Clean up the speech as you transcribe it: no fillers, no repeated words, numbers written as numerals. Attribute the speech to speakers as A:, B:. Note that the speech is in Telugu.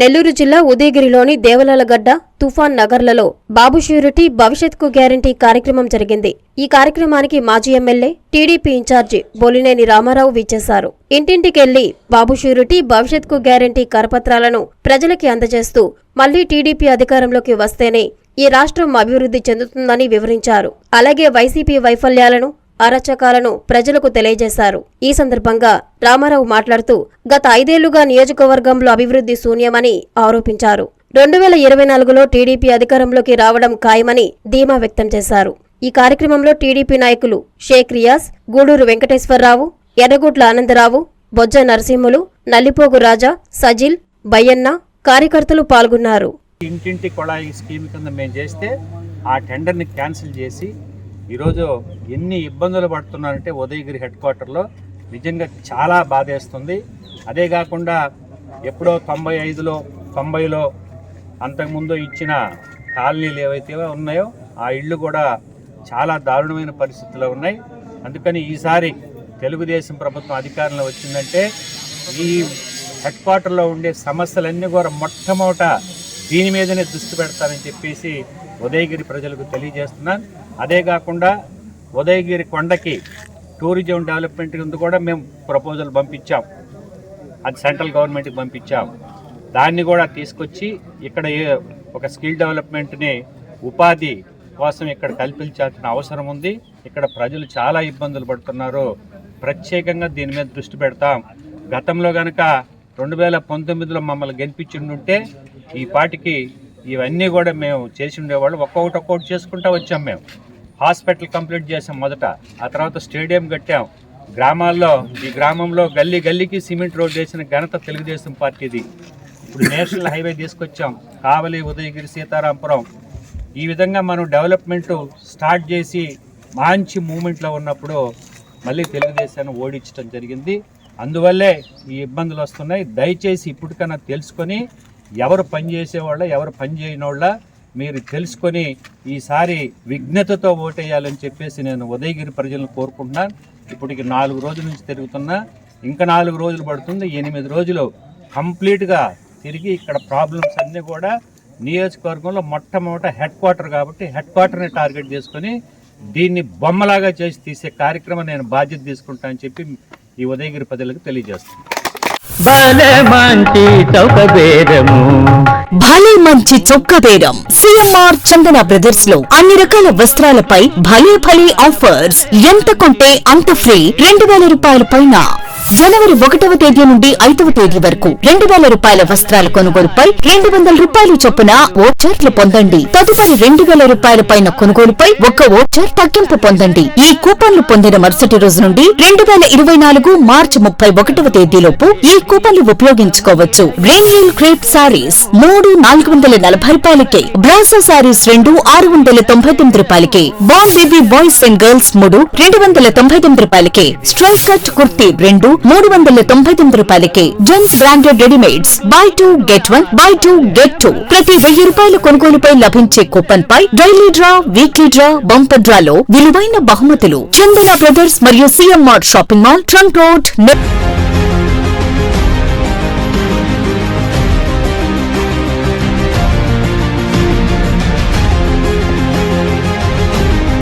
A: నెల్లూరు జిల్లా ఉదయగిరిలోని దేవలాలగడ్డ, తుఫాన్ నగర్లలో బాబు ష్యూరిటీ భవిష్యత్కు గ్యారంటీ కార్యక్రమం జరిగింది. ఈ కార్యక్రమానికి మాజీ ఎమ్మెల్యే, టీడీపీ ఇన్ఛార్జి బొలినేని రామారావు విచ్చేశారు. ఇంటింటికెళ్లి బాబు ష్యూరిటీ భవిష్యత్కు గ్యారంటీ కరపత్రాలను ప్రజలకి అందజేస్తూ మళ్లీ టీడీపీ అధికారంలోకి వస్తేనే ఈ రాష్ట్రం అభివృద్ధి చెందుతుందని వివరించారు. అలాగే వైసీపీ వైఫల్యాలను, అరాచకాలను ప్రజలకు తెలియజేశారు. ఈ సందర్భంగా రామారావు మాట్లాడుతూ గత 5 ఏళ్లుగా నియోజకవర్గంలో అభివృద్ధి శూన్యమని ఆరోపించారు. 2024లో టీడీపీ అధికారంలోకి రావడం ఖాయమని ధీమా వ్యక్తం చేశారు. ఈ కార్యక్రమంలో టీడీపీ నాయకులు షేక్ రియాజ్, గూడూరు వెంకటేశ్వరరావు, ఎర్రగుట్ల ఆనందరావు, బొజ్జ నరసింహులు, నల్లిపోగు రాజా, సజిల్, బయ్యన్న కార్యకర్తలు పాల్గొన్నారు.
B: ఇంటింటి కొళాయి స్కీమ్ కింద మేము చేస్తే ఆ టెండర్ని క్యాన్సిల్ చేసి ఈరోజు ఎన్ని ఇబ్బందులు పడుతున్నారంటే ఉదయగిరి హెడ్ క్వార్టర్లో నిజంగా చాలా బాధేస్తుంది. అదే కాకుండా ఎప్పుడో 95లో 90లో అంతకుముందు ఇచ్చిన కాలనీలు ఏవైతే ఉన్నాయో ఆ ఇళ్ళు కూడా చాలా దారుణమైన పరిస్థితుల్లో ఉన్నాయి. అందుకని ఈసారి తెలుగుదేశం ప్రభుత్వం అధికారంలో వచ్చిందంటే ఈ హెడ్ క్వార్టర్లో ఉండే సమస్యలన్నీ కూడా మొట్టమొదట దీని మీదనే దృష్టి పెడతారని చెప్పేసి ఉదయగిరి ప్రజలకు తెలియజేస్తున్నాను. అదే కాకుండా ఉదయగిరి కొండకి టూరిజం డెవలప్మెంట్ కింద కూడా మేము ప్రపోజల్ పంపించాం. అది సెంట్రల్ గవర్నమెంట్కి పంపించాం. దాన్ని కూడా తీసుకొచ్చి ఇక్కడ ఒక స్కిల్ డెవలప్మెంట్ని ఉపాధి కోసం ఇక్కడ కల్పించాల్సిన అవసరం ఉంది. ఇక్కడ ప్రజలు చాలా ఇబ్బందులు పడుతున్నారు. ప్రత్యేకంగా దీని మీద దృష్టి పెడతాం. గతంలో కనుక 2019లో మమ్మల్ని గెలిపించుంటే ఈ పాటికి ఇవన్నీ కూడా మేము చేసి ఉండేవాళ్ళు. ఒక్కొక్కటి చేసుకుంటూ వచ్చాం. మేము హాస్పిటల్ కంప్లీట్ చేసాం మొదట, ఆ తర్వాత స్టేడియం కట్టాం. ఈ గ్రామంలో గల్లీ గల్లీకి సిమెంట్ రోడ్ వేసిన ఘనత తెలుగుదేశం పార్టీది. ఇప్పుడు నేషనల్ హైవే తీసుకొచ్చాం, కావలి, ఉదయగిరి, సీతారాంపురం. ఈ విధంగా మనం డెవలప్మెంట్ స్టార్ట్ చేసి మంచి మూమెంట్లో ఉన్నప్పుడు మళ్ళీ తెలుగుదేశాన్ని ఓడించడం జరిగింది. అందువల్లే ఈ ఇబ్బందులు వస్తున్నాయి. దయచేసి ఇప్పటికన్నా తెలుసుకొని ఎవరు పని చేసేవాళ్ళ, ఎవరు పని చేయని వాళ్ళ మీరు తెలుసుకొని ఈసారి విఘ్నతతో ఓటేయాలని చెప్పేసి నేను ఉదయగిరి ప్రజలను కోరుకుంటున్నాను. ఇప్పటికి 4 రోజుల నుంచి తిరుగుతున్నా, ఇంకా 4 రోజులు పడుతుంది. 8 రోజులు కంప్లీట్గా తిరిగి ఇక్కడ ప్రాబ్లమ్స్ అన్నీ కూడా నియోజకవర్గంలో మొట్టమొదట హెడ్ క్వార్టర్ కాబట్టి హెడ్ క్వార్టర్ని టార్గెట్ చేసుకొని దీన్ని బొమ్మలాగా చేసి తీసే కార్యక్రమం నేను బాధ్యత తీసుకుంటానని చెప్పి ఈ ఉదయగిరి ప్రజలకు తెలియజేస్తాను.
C: భలే మంచి చొక్క బేరం. సిఎంఆర్ చందన బ్రదర్స్ లో అన్ని రకాల వస్త్రాలపై భలే భలే ఆఫర్స్. ఎంత కొంటే అంత ఫ్రీ. 2000 రూపాయల పైన జనవరి 1వ తేదీ నుండి 5వ తేదీ వరకు 2000 రూపాయల వస్త్రాల కొనుగోలుపై 200 రూపాయలు చొప్పున ఓచర్లు పొందండి. తదుపరి 2000 రూపాయల పైన కొనుగోలుపై 1 ఓచర్ తగ్గింపు పొందండి. ఈ కూపన్లు పొందిన మరుసటి రోజు నుండి 2024 మార్చి 31వ తేదీలోపు ఈ కూపన్లు ఉపయోగించుకోవచ్చు. రెయిన్ క్రేప్ సారీస్ 3 440 రూపాయలకే, బ్రాసో సారీస్ 2 699 రూపాయలకే, born baby boys and girls 3 299 రూపాయలకే, స్ట్రైట్ కట్ కుర్తీ 2 399 రూపాయలకే, gents branded readymades buy 2 get 1 buy 2 get 2. ప్రతి 1000 రూపాయల కొనుగోలుపై లభించే కూపన్ పై daily draw, weekly draw, bumper డ్రాలో విలువైన బహుమతులు. చందన బ్రదర్స్ మరియు CMR Shopping Mall, Trunk road.